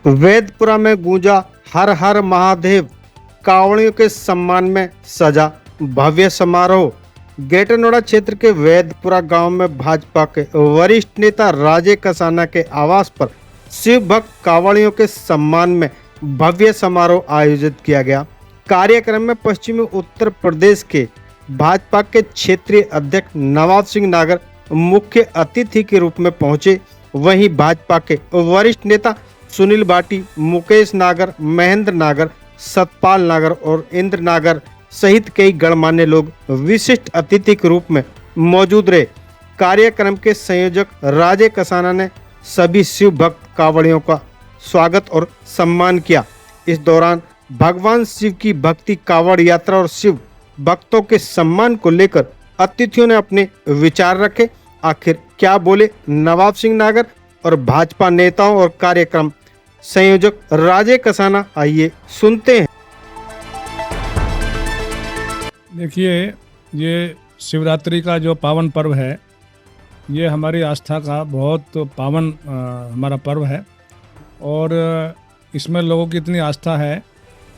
वेदपुरा में गूंजा हर हर महादेव। कांवड़ियों के सम्मान में सजा भव्य समारोह। ग्रेटर नोएडा क्षेत्र के वेदपुरा गांव में भाजपा के वरिष्ठ नेता राजेश कसाना के आवास पर शिव भक्त कांवड़ियों के सम्मान में भव्य समारोह आयोजित किया गया। कार्यक्रम में पश्चिमी उत्तर प्रदेश के भाजपा के क्षेत्रीय अध्यक्ष नवाब सिंह नागर मुख्य अतिथि के रूप में पहुंचे। वहीं भाजपा के वरिष्ठ नेता सुनील भाटी, मुकेश नागर, महेंद्र नागर, सतपाल नागर और इंद्र नागर सहित कई गणमान्य लोग विशिष्ट अतिथि के रूप में मौजूद रहे। कार्यक्रम के संयोजक राजेश कसाना ने सभी शिव भक्त कांवड़ियों का स्वागत और सम्मान किया। इस दौरान भगवान शिव की भक्ति, कांवड़ यात्रा और शिव भक्तों के सम्मान को लेकर अतिथियों ने अपने विचार रखे। आखिर क्या बोले नवाब सिंह नागर और भाजपा नेताओं और कार्यक्रम संयोजक राजेश कसाना, आइए सुनते हैं। देखिए, ये शिवरात्रि का जो पावन पर्व है, ये हमारी आस्था का बहुत पावन हमारा पर्व है और इसमें लोगों की इतनी आस्था है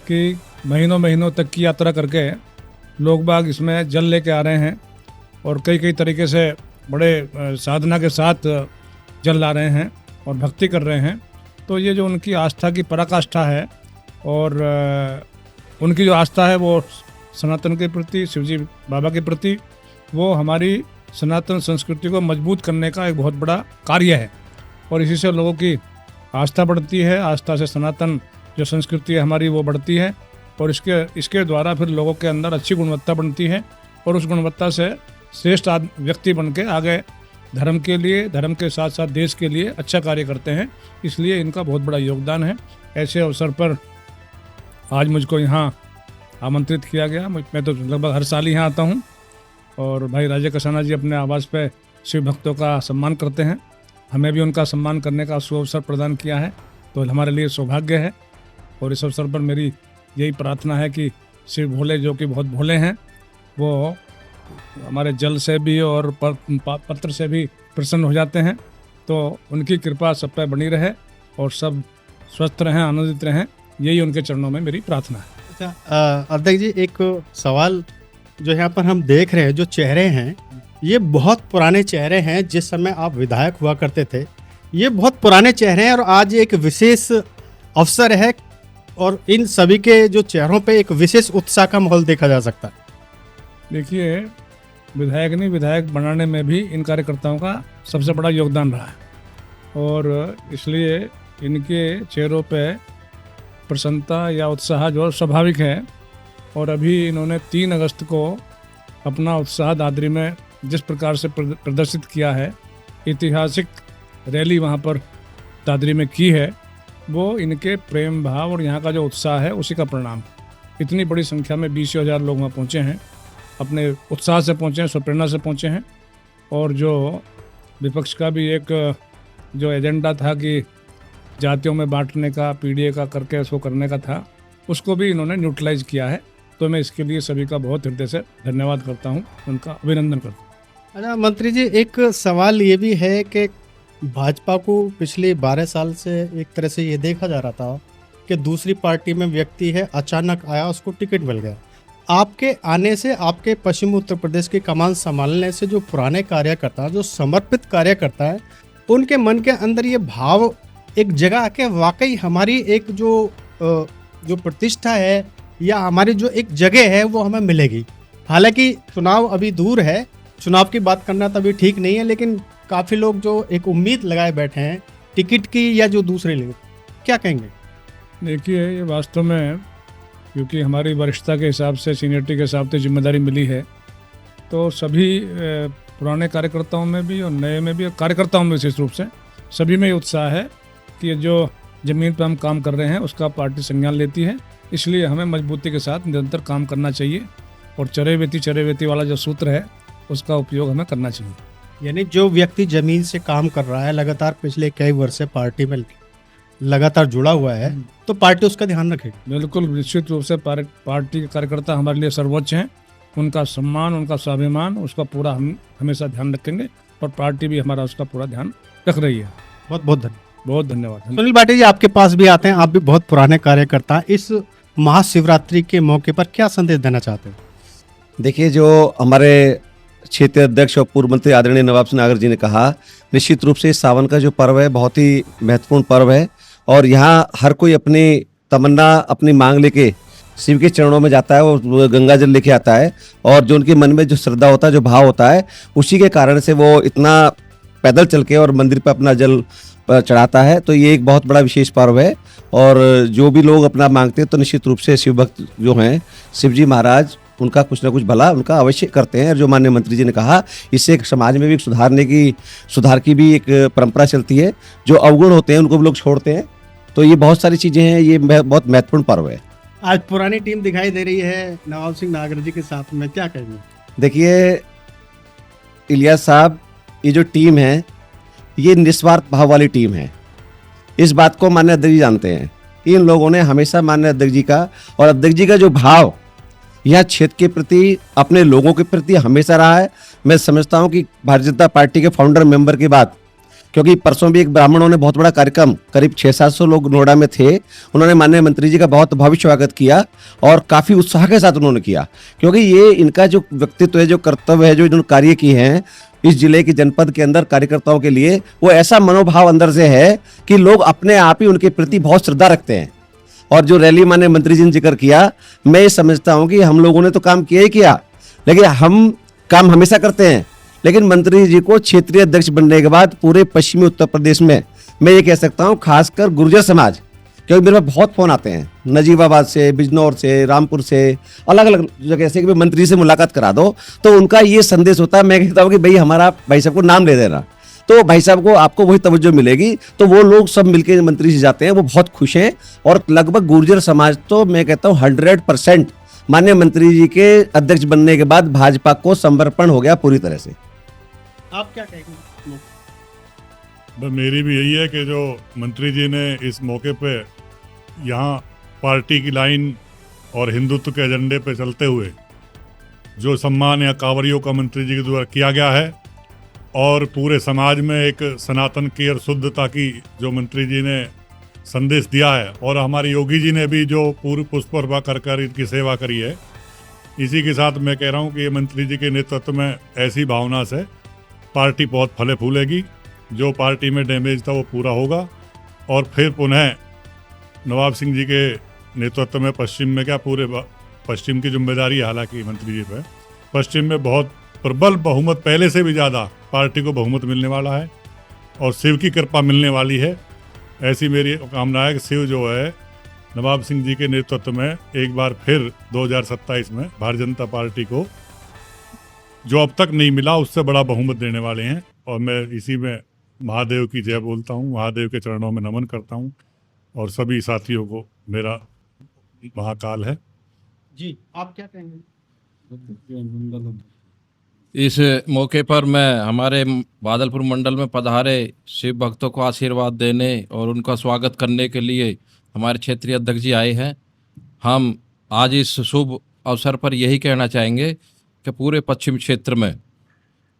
कि महीनों महीनों तक की यात्रा करके लोग बाग इसमें जल लेके आ रहे हैं और कई तरीके से बड़े साधना के साथ जल ला रहे हैं और भक्ति कर रहे हैं। तो ये जो उनकी आस्था की पराकाष्ठा है और उनकी जो आस्था है वो सनातन के प्रति, शिवजी बाबा के प्रति, वो हमारी सनातन संस्कृति को मजबूत करने का एक बहुत बड़ा कार्य है और इसी से लोगों की आस्था बढ़ती है। आस्था से सनातन जो संस्कृति है हमारी वो बढ़ती है और इसके द्वारा फिर लोगों के अंदर अच्छी गुणवत्ता बनती है और उस गुणवत्ता से श्रेष्ठ व्यक्ति बन के आगे धर्म के लिए, धर्म के साथ साथ देश के लिए अच्छा कार्य करते हैं। इसलिए इनका बहुत बड़ा योगदान है। ऐसे अवसर पर आज मुझको यहाँ आमंत्रित किया गया। मैं तो लगभग हर साल यहाँ आता हूँ और भाई राजेश कसाना जी अपने आवास पे शिव भक्तों का सम्मान करते हैं। हमें भी उनका सम्मान करने का सुअवसर प्रदान किया है, तो हमारे लिए सौभाग्य है। और इस अवसर पर मेरी यही प्रार्थना है कि शिव भोले, जो कि बहुत भोले हैं, वो हमारे जल से भी और पत्र से भी प्रसन्न हो जाते हैं। तो उनकी कृपा सब पर बनी रहे और सब स्वस्थ रहें, आनंदित रहें, यही उनके चरणों में मेरी प्रार्थना है। अच्छा अध्यक्ष जी, एक सवाल जो यहाँ पर हम देख रहे हैं, जो चेहरे हैं ये बहुत पुराने चेहरे हैं। जिस समय आप विधायक हुआ करते थे ये बहुत पुराने चेहरे हैं और आज एक विशेष अवसर है और इन सभी के जो चेहरों पे एक विशेष उत्साह का माहौल देखा जा सकता है। देखिए, विधायक बनाने में भी इन कार्यकर्ताओं का सबसे बड़ा योगदान रहा है और इसलिए इनके चेहरों पे प्रसन्नता या उत्साह जो स्वाभाविक है। और अभी इन्होंने 3 अगस्त को अपना उत्साह दादरी में जिस प्रकार से प्रदर्शित किया है, ऐतिहासिक रैली वहाँ पर दादरी में की है, वो इनके प्रेम भाव और यहाँ का जो उत्साह है उसी का परिणाम। इतनी बड़ी संख्या में 20,000 लोग वहाँ पहुँचे हैं, अपने उत्साह से पहुँचे हैं, स्वप्रेरणा से पहुँचे हैं। और जो विपक्ष का भी एक जो एजेंडा था कि जातियों में बांटने का, पीडीए का करके उसको करने का था, उसको भी इन्होंने न्यूट्रलाइज किया है। तो मैं इसके लिए सभी का बहुत हृदय से धन्यवाद करता हूँ, उनका अभिनंदन करता हूँ। अच्छा मंत्री जी, एक सवाल ये भी है कि भाजपा को पिछले 12 साल से एक तरह से ये देखा जा रहा था कि दूसरी पार्टी में व्यक्ति है, अचानक आया, उसको टिकट मिल गया। आपके आने से, आपके पश्चिम उत्तर प्रदेश की कमान संभालने से जो पुराने कार्यकर्ता, जो समर्पित कार्यकर्ता है, उनके मन के अंदर ये भाव एक जगह आके वाकई हमारी एक जो प्रतिष्ठा है या हमारी जो एक जगह है वो हमें मिलेगी। हालांकि चुनाव अभी दूर है, चुनाव की बात करना तभी ठीक नहीं है, लेकिन काफ़ी लोग जो एक उम्मीद लगाए बैठे हैं टिकट की या जो दूसरे लोग, क्या कहेंगे? देखिए, ये वास्तव में क्योंकि हमारी वरिष्ठता के हिसाब से, सीनियरिटी के हिसाब से जिम्मेदारी मिली है, तो सभी पुराने कार्यकर्ताओं में भी और नए में भी, और कार्यकर्ताओं में विशेष रूप से सभी में ये उत्साह है कि जो ज़मीन पर हम काम कर रहे हैं उसका पार्टी संज्ञान लेती है। इसलिए हमें मजबूती के साथ निरंतर काम करना चाहिए और चरे वेती वाला जो सूत्र है उसका उपयोग हमें करना चाहिए। यानी जो व्यक्ति जमीन से काम कर रहा है, लगातार पिछले कई वर्ष से पार्टी में लगातार जुड़ा हुआ है, तो पार्टी उसका ध्यान रखेगी। बिल्कुल, निश्चित रूप से पार्टी के कार्यकर्ता हमारे लिए सर्वोच्च हैं। उनका सम्मान, उनका स्वाभिमान, उसका पूरा हम हमेशा ध्यान रखेंगे और पार्टी भी हमारा उसका पूरा ध्यान रख रही है। बहुत बहुत धन्यवाद। बहुत धन्यवाद। सुनील भाटी जी, आपके पास भी आते हैं, आप भी बहुत पुराने कार्यकर्ता हैं। इस महाशिवरात्रि के मौके पर क्या संदेश देना चाहते हैं? देखिए, जो हमारे क्षेत्रीय अध्यक्ष और पूर्व मंत्री आदरणीय नवाब सिंह नागर जी ने कहा, निश्चित रूप से सावन का जो पर्व है बहुत ही महत्वपूर्ण पर्व है और यहाँ हर कोई अपनी तमन्ना, अपनी मांग लेके शिव के चरणों में जाता है और गंगा जल लेके आता है और जो उनके मन में जो श्रद्धा होता है, जो भाव होता है, उसी के कारण से वो इतना पैदल चल के और मंदिर पर अपना जल चढ़ाता है। तो ये एक बहुत बड़ा विशेष पर्व है और जो भी लोग अपना मांगते हैं तो निश्चित रूप से शिव भक्त जो हैं, शिव जी महाराज उनका कुछ ना कुछ भला उनका अवश्य करते हैं। और जो माननीय मंत्री जी ने कहा, इससे एक समाज में भी एक सुधार की भी एक परंपरा चलती है। जो अवगुण होते हैं उनको भी लोग छोड़ते हैं। तो ये बहुत सारी चीज़ें हैं, ये बहुत महत्वपूर्ण पर्व है। आज पुरानी टीम दिखाई दे रही है नवाब सिंह नागर जी के साथ में, क्या कहेंगे? देखिए इलियास साहब, ये जो टीम है ये निस्वार्थ भाव वाली टीम है। इस बात को माननीय अध्यक्ष जी जानते हैं। इन लोगों ने हमेशा माननीय अध्यक्ष जी का और अध्यक्ष जी का जो भाव यह क्षेत्र के प्रति, अपने लोगों के प्रति हमेशा रहा है। मैं समझता हूं कि भारतीय जनता पार्टी के फाउंडर मेंबर के बाद, क्योंकि परसों भी एक ब्राह्मणों ने बहुत बड़ा कार्यक्रम, करीब 600-700 लोग नोएडा में थे, उन्होंने माननीय मंत्री जी का बहुत भव्य स्वागत किया और काफ़ी उत्साह के साथ उन्होंने किया। क्योंकि ये इनका जो व्यक्तित्व है, जो कर्तव्य है, जो इन्होंने कार्य किए हैं इस जिले के जनपद के अंदर कार्यकर्ताओं के लिए, वो ऐसा मनोभाव अंदर से है कि लोग अपने आप ही उनके प्रति बहुत श्रद्धा रखते हैं। और जो रैली माननीय मंत्री जी ने जिक्र किया, मैं ये समझता हूँ कि हम लोगों ने तो काम किया ही किया, लेकिन हम काम हमेशा करते हैं, लेकिन मंत्री जी को क्षेत्रीय अध्यक्ष बनने के बाद पूरे पश्चिमी उत्तर प्रदेश में मैं ये कह सकता हूँ, खासकर गुर्जर समाज, क्योंकि मेरे पास बहुत फ़ोन आते हैं नजीबाबाद से, बिजनौर से, रामपुर से, अलग अलग जगह से कि मंत्री से मुलाकात करा दो, तो उनका ये संदेश होता है, मैं कहता हूँ कि भाई हमारा भाई साहब को नाम ले देना, तो भाई साहब को आपको वही तवज्जो मिलेगी। तो वो लोग सब मिलकर मंत्री से जाते हैं, वो बहुत खुश हैं और लगभग गुर्जर समाज तो मैं कहता हूँ 100% माननीय मंत्री जी के अध्यक्ष बनने के बाद भाजपा को समर्पण हो गया पूरी तरह से। आप क्या कहेंगे? बस मेरी भी यही है कि जो मंत्री जी ने इस मौके पे यहाँ पार्टी की लाइन और हिंदुत्व के एजेंडे पे चलते हुए जो सम्मान या कांवरियों का मंत्री जी के द्वारा किया गया है और पूरे समाज में एक सनातन की और शुद्धता की जो मंत्री जी ने संदेश दिया है और हमारे योगी जी ने भी जो पूरी पुष्प अर्पा कर कर इनकी सेवा करी है, इसी के साथ मैं कह रहा हूँ कि ये मंत्री जी के नेतृत्व में ऐसी भावना से पार्टी बहुत फले फूलेगी। जो पार्टी में डैमेज था वो पूरा होगा और फिर पुनः नवाब सिंह जी के नेतृत्व में पश्चिम में क्या पूरे पश्चिम की जिम्मेदारी है हालांकि मंत्री जी पे, पश्चिम में बहुत प्रबल बहुमत, पहले से भी ज़्यादा पार्टी को बहुमत मिलने वाला है और शिव की कृपा मिलने वाली है। ऐसी मेरी कामना है कि शिव जो है नवाब सिंह जी के नेतृत्व में एक बार फिर 2027 में भारतीय जनता पार्टी को जो अब तक नहीं मिला उससे बड़ा बहुमत देने वाले हैं। और मैं इसी में महादेव की जय बोलता हूँ, महादेव के चरणों में नमन करता हूँ और सभी साथियों को मेरा महाकाल है। जी, आप क्या कहेंगे? इस मौके पर मैं हमारे बादलपुर मंडल में पधारे शिव भक्तों को आशीर्वाद देने और उनका स्वागत करने के लिए हमारे क्षेत्रीय अध्यक्ष जी आए हैं। हम आज इस शुभ अवसर पर यही कहना चाहेंगे कि पूरे पश्चिम क्षेत्र में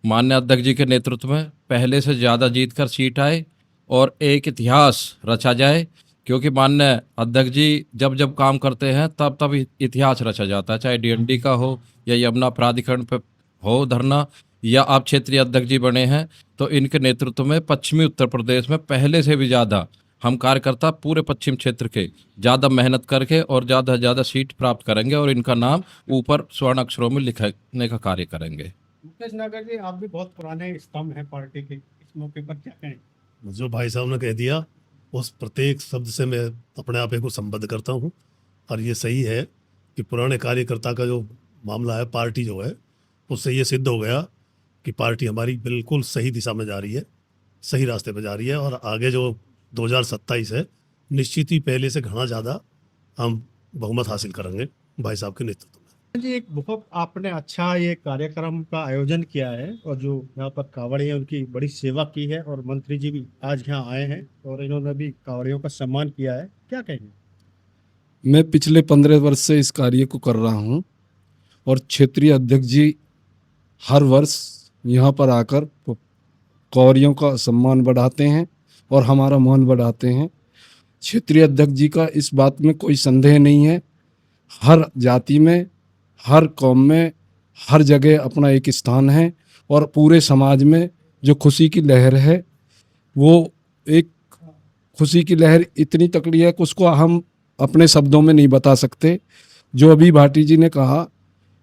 माननीय अध्यक्ष जी के नेतृत्व में पहले से ज़्यादा जीत कर सीट आए और एक इतिहास रचा जाए, क्योंकि माननीय अध्यक्ष जी जब जब काम करते हैं तब तब इतिहास रचा जाता है, चाहे डीएनडी का हो या यमुना प्राधिकरण पर हो धरना, या आप क्षेत्रीय अध्यक्ष जी बने हैं तो इनके नेतृत्व में पश्चिमी उत्तर प्रदेश में पहले से भी ज़्यादा हम कार्यकर्ता पूरे पश्चिम क्षेत्र के ज़्यादा मेहनत करके और ज़्यादा से ज़्यादा सीट प्राप्त करेंगे और इनका नाम ऊपर स्वर्ण अक्षरों में लिखने का कार्य करेंगे। मुकेश नागर जी, आप भी बहुत पुराने स्तंभ हैं पार्टी के, इस मौके पर क्या कहेंगे? जो भाई साहब ने कह दिया उस प्रत्येक शब्द से मैं अपने आप को संबद्ध करता हूँ और ये सही है कि पुराने कार्यकर्ता का जो मामला है, पार्टी जो है उससे ये सिद्ध हो गया कि पार्टी हमारी बिल्कुल सही दिशा में जा रही है, सही रास्ते पे जा रही है और आगे जो 2027 है निश्चित ही पहले से घना ज़्यादा हम बहुमत हासिल करेंगे भाई साहब के नेतृत्व में। जी, एक बहुत आपने अच्छा ये कार्यक्रम का आयोजन किया है और जो यहाँ पर कांवड़िया उनकी बड़ी सेवा की है और मंत्री जी भी आज यहाँ आए हैं और इन्होंने भी कांवड़ियों का सम्मान किया है, क्या कहेंगे? मैं पिछले 15 वर्ष से इस कार्य को कर रहा हूँ और क्षेत्रीय अध्यक्ष जी हर वर्ष यहाँ पर आकर कांवड़ियों का सम्मान बढ़ाते हैं और हमारा मान बढ़ाते हैं। क्षेत्रीय अध्यक्ष जी का इस बात में कोई संदेह नहीं है। हर जाति में, हर कौम में, हर जगह अपना एक स्थान है और पूरे समाज में जो खुशी की लहर है वो एक खुशी की लहर इतनी तकड़ी है कि उसको हम अपने शब्दों में नहीं बता सकते। जो अभी भाटी जी ने कहा,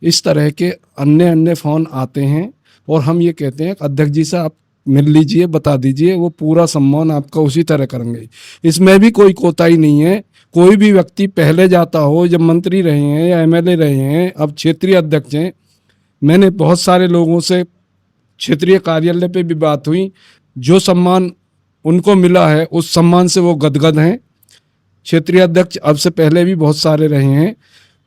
इस तरह के अन्य अन्य फ़ोन आते हैं और हम ये कहते हैं अध्यक्ष जी से आप मिल लीजिए, बता दीजिए, वो पूरा सम्मान आपका उसी तरह करेंगे। इसमें भी कोई कोताही नहीं है। कोई भी व्यक्ति पहले जाता हो, जब मंत्री रहे हैं या एमएलए रहे हैं, अब क्षेत्रीय अध्यक्ष हैं। मैंने बहुत सारे लोगों से क्षेत्रीय कार्यालय पे भी बात हुई, जो सम्मान उनको मिला है उस सम्मान से वो गदगद हैं। क्षेत्रीय अध्यक्ष अब से पहले भी बहुत सारे रहे हैं।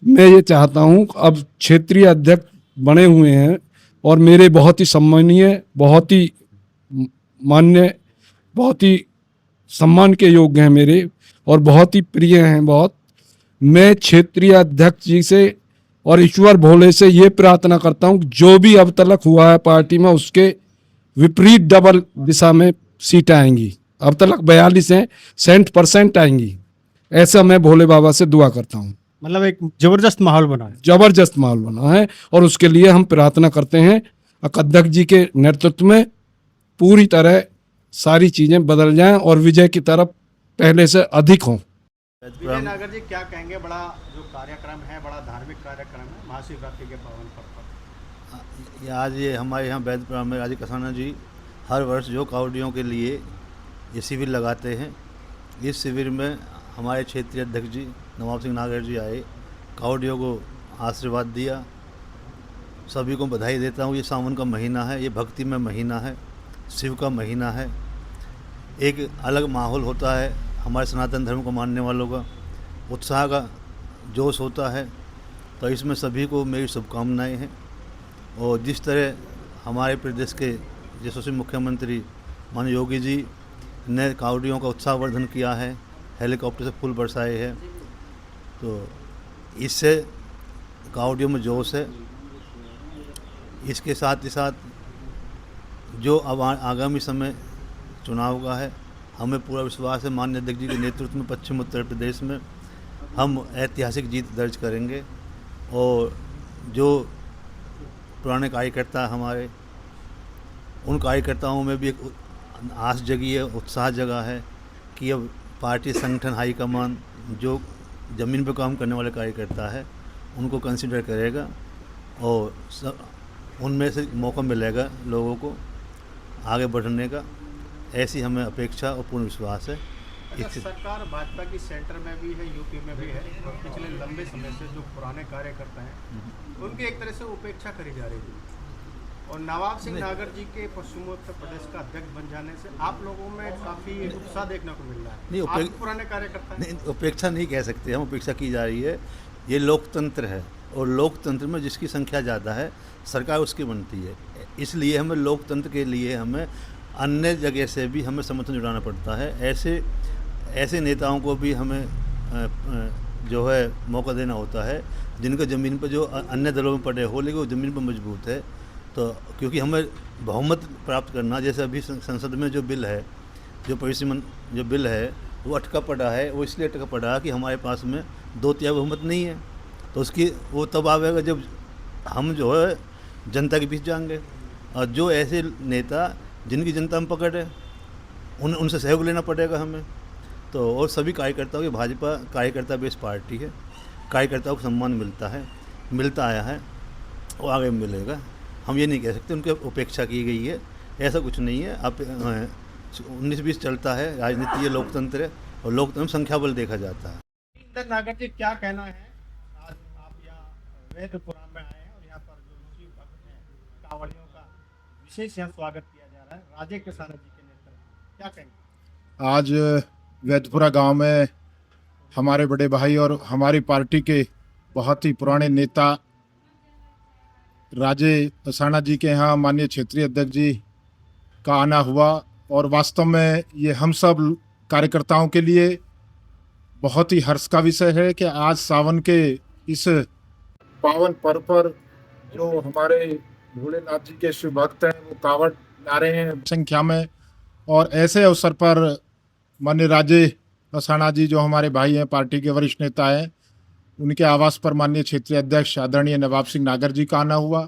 मैं ये चाहता हूँ अब क्षेत्रीय अध्यक्ष बने हुए हैं और मेरे बहुत ही सम्मानीय, बहुत ही मान्य, बहुत ही सम्मान के योग्य हैं मेरे और बहुत ही प्रिय हैं बहुत। मैं क्षेत्रीय अध्यक्ष जी से और ईश्वर भोले से ये प्रार्थना करता हूँ जो भी अब तक हुआ है पार्टी में उसके विपरीत डबल दिशा में सीटें आएंगी। अब तक 42 हैं, 100% आएंगी। ऐसा मैं भोले बाबा से दुआ करता हूँ। मतलब एक जबरदस्त माहौल बना है। जबरदस्त माहौल बना है और उसके लिए हम प्रार्थना करते हैं अध्यक्ष जी के नेतृत्व में पूरी तरह सारी चीज़ें बदल जाएं और विजय की तरफ पहले से अधिक हों। विजय नागर जी, क्या कहेंगे? बड़ा जो कार्यक्रम है, बड़ा धार्मिक कार्यक्रम है महाशिवरात्रि के पावन पर्व पर। आज ये हमारे यहाँ वैदपुरा में राजे कसाना जी हर वर्ष जो कावड़ियों के लिए ये शिविर लगाते हैं। इस शिविर में हमारे क्षेत्रीय अध्यक्ष जी नवाब सिंह नागर जी आए, कावड़ियों को आशीर्वाद दिया। सभी को बधाई देता हूँ। ये सावन का महीना है, ये भक्ति में महीना है, शिव का महीना है। एक अलग माहौल होता है हमारे सनातन धर्म को मानने वालों का, उत्साह का जोश होता है। तो इसमें सभी को मेरी शुभकामनाएं हैं। और जिस तरह हमारे प्रदेश के यशस्वी मुख्यमंत्री माननीय योगी जी ने कावड़ियों का उत्साहवर्धन किया है, हेलीकॉप्टर से फूल बरसाए हैं, तो इससे कावड़ियों में जोश है। इसके साथ ही साथ जो अब आगामी समय चुनाव का है, हमें पूरा विश्वास है माननीय अध्यक्ष जी के नेतृत्व में पश्चिम उत्तर प्रदेश में हम ऐतिहासिक जीत दर्ज करेंगे। और जो पुराने कार्यकर्ता हमारे, उन कार्यकर्ताओं में भी एक आस जगी है, उत्साह जगा है कि अब पार्टी संगठन हाईकमान जो ज़मीन पर काम करने वाले कार्यकर्ता है उनको कंसिडर करेगा और उनमें से मौका मिलेगा लोगों को आगे बढ़ने का। ऐसी हमें अपेक्षा और पूर्ण विश्वास है। सरकार भाजपा की सेंटर में भी है, यूपी में भी है और पिछले लंबे समय से जो पुराने कार्यकर्ता हैं उनकी एक तरह से उपेक्षा करी जा रही थी। और नवाब सिंह नागर जी के पश्चिम उत्तर प्रदेश का अध्यक्ष बन जाने से आप लोगों में काफ़ी उत्साह देखने को मिल रहा है। नहीं, आप पुराने कार्यकर्ता नहीं, उपेक्षा नहीं कह सकते हम, उपेक्षा की जा रही है। ये लोकतंत्र है और लोकतंत्र में जिसकी संख्या ज़्यादा है सरकार उसकी बनती है। इसलिए हमें लोकतंत्र के लिए हमें अन्य जगह से भी हमें समर्थन जुटाना पड़ता है। ऐसे नेताओं को भी हमें जो है मौका देना होता है जिनका ज़मीन पर जो अन्य दलों में पड़े हो लेकिन वो ज़मीन पर मजबूत है। तो क्योंकि हमें बहुमत प्राप्त करना, जैसे अभी संसद में जो बिल है, जो परिसीमन जो बिल है वो अटका पड़ा है। वो इसलिए अटका पड़ा कि हमारे पास में 2/3 बहुमत नहीं है। तो उसकी वो तब आवेगा जब हम जो है जनता के बीच जाएंगे। और जो ऐसे नेता जिनकी जनता में पकड़ है उनसे सहयोग लेना पड़ेगा हमें। तो और सभी कार्यकर्ताओं की भाजपा कार्यकर्ता बेस पार्टी है, कार्यकर्ताओं को सम्मान मिलता है, मिलता आया है और आगे मिलेगा। हम ये नहीं कह सकते उनकी उपेक्षा की गई है, ऐसा कुछ नहीं है। आप 19-20 चलता है, राजनीति है, लोकतंत्र है और लोकतंत्र में संख्या बल देखा जाता है। नागर जी, क्या कहना है? आज आप यहाँ वैदपुरा में आए हैं और यहाँ पर जो शिव भक्त हैं कांवड़ियों का विशेष यहाँ स्वागत किया जा रहा है राजे कसाना जी के नेतृत्व में, क्या कहेंगे? आज वैदपुरा गांव में हमारे बड़े भाई और हमारी पार्टी के बहुत ही पुराने नेता राजे कसाना जी के यहाँ माननीय क्षेत्रीय अध्यक्ष जी का आना हुआ। और वास्तव में ये हम सब कार्यकर्ताओं के लिए बहुत ही हर्ष का विषय है कि आज सावन के इस पावन पर्व पर जो हमारे भोलेनाथ जी के शिव भक्त हैं वो कावड़ ला रहे हैं संख्या में। और ऐसे अवसर पर माननीय राजेश कसाना जी जो हमारे भाई हैं, पार्टी के वरिष्ठ नेता हैं, उनके आवास पर माननीय क्षेत्रीय अध्यक्ष आदरणीय नवाब सिंह नागर जी का आना हुआ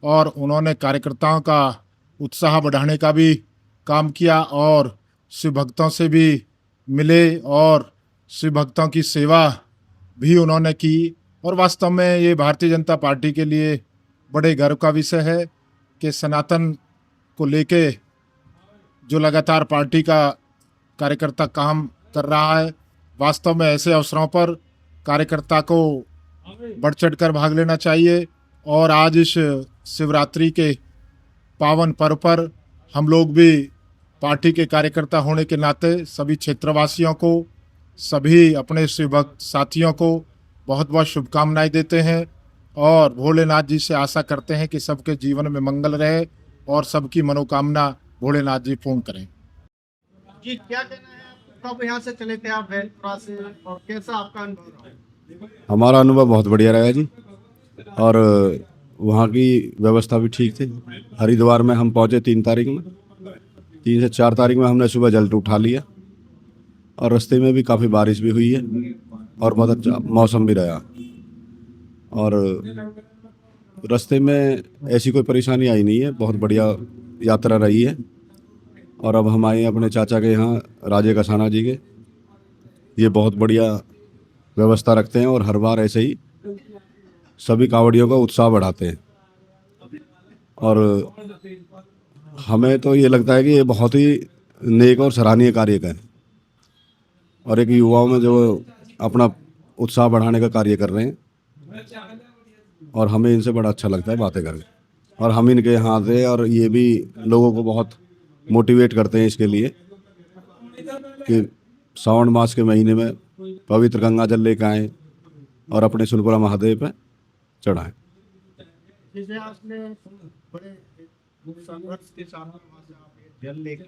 और उन्होंने कार्यकर्ताओं का उत्साह बढ़ाने का भी काम किया और शिव भक्तों से भी मिले और शिव भक्तों की सेवा भी उन्होंने की। और वास्तव में ये भारतीय जनता पार्टी के लिए बड़े गर्व का विषय है कि सनातन को लेके जो लगातार पार्टी का कार्यकर्ता काम कर रहा है, वास्तव में ऐसे अवसरों पर कार्यकर्ता को बढ़ चढ़ कर भाग लेना चाहिए। और आज इस शिवरात्रि के पावन पर्व पर हम लोग भी पार्टी के कार्यकर्ता होने के नाते सभी क्षेत्रवासियों को, सभी अपने शिव भक्त साथियों को बहुत बहुत शुभकामनाएं देते हैं और भोलेनाथ जी से आशा करते हैं कि सबके जीवन में मंगल रहे और सबकी मनोकामना भोलेनाथ जी पूर्ण करें। जी क्या कहना है आपको, कब यहाँ से चले थे आप वैलपुरा से और कैसा आपका अनुभव रहा? हमारा अनुभव बहुत बढ़िया रहा जी और वहाँ की व्यवस्था भी ठीक थी। हरिद्वार में हम पहुँचे 3 तारीख में, 3 से 4 तारीख में हमने सुबह जल उठा लिया और रास्ते में भी काफ़ी बारिश भी हुई है और बहुत अच्छा मौसम भी रहा और रास्ते में ऐसी कोई परेशानी आई नहीं है, बहुत बढ़िया यात्रा रही है। और अब हम आए हैं अपने चाचा के यहाँ राजे कसाना जी के, ये बहुत बढ़िया व्यवस्था रखते हैं और हर बार ऐसे ही सभी कांवड़ियों का उत्साह बढ़ाते हैं और हमें तो ये लगता है कि ये बहुत ही नेक और सराहनीय कार्य है और एक युवाओं में जो अपना उत्साह बढ़ाने का कार्य कर रहे हैं और हमें इनसे बड़ा अच्छा लगता है बातें करके और हम इनके यहाँ आते और ये भी लोगों को बहुत मोटिवेट करते हैं इसके लिए कि श्रावण मास के महीने में पवित्र गंगा जल लेकर आएँ और अपने सुनपुरा महादेव पे चढ़ाएं। जैसे आपने बड़े संघर्ष के साथ वहाँ से आप ये जल लेकर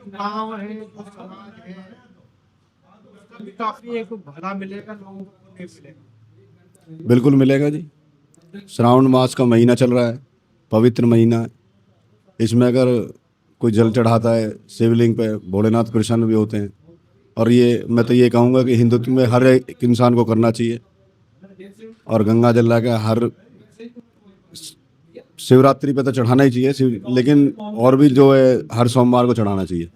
गाँव है, समाज है, उसका भी काफी एक भला मिलेगा, लोगों को नहीं मिलेगा। बिल्कुल मिलेगा जी। श्रावण मास का महीना चल रहा है, पवित्र महीना है, इसमें अगर कोई जल चढ़ाता है शिवलिंग पे, भोलेनाथ प्रसन्न भी होते हैं और ये मैं तो ये कहूँगा कि हिंदुत्व में हर एक इंसान को करना चाहिए और गंगा जल ला के हर शिवरात्रि पे तो चढ़ाना ही चाहिए लेकिन और भी जो है हर सोमवार को चढ़ाना चाहिए।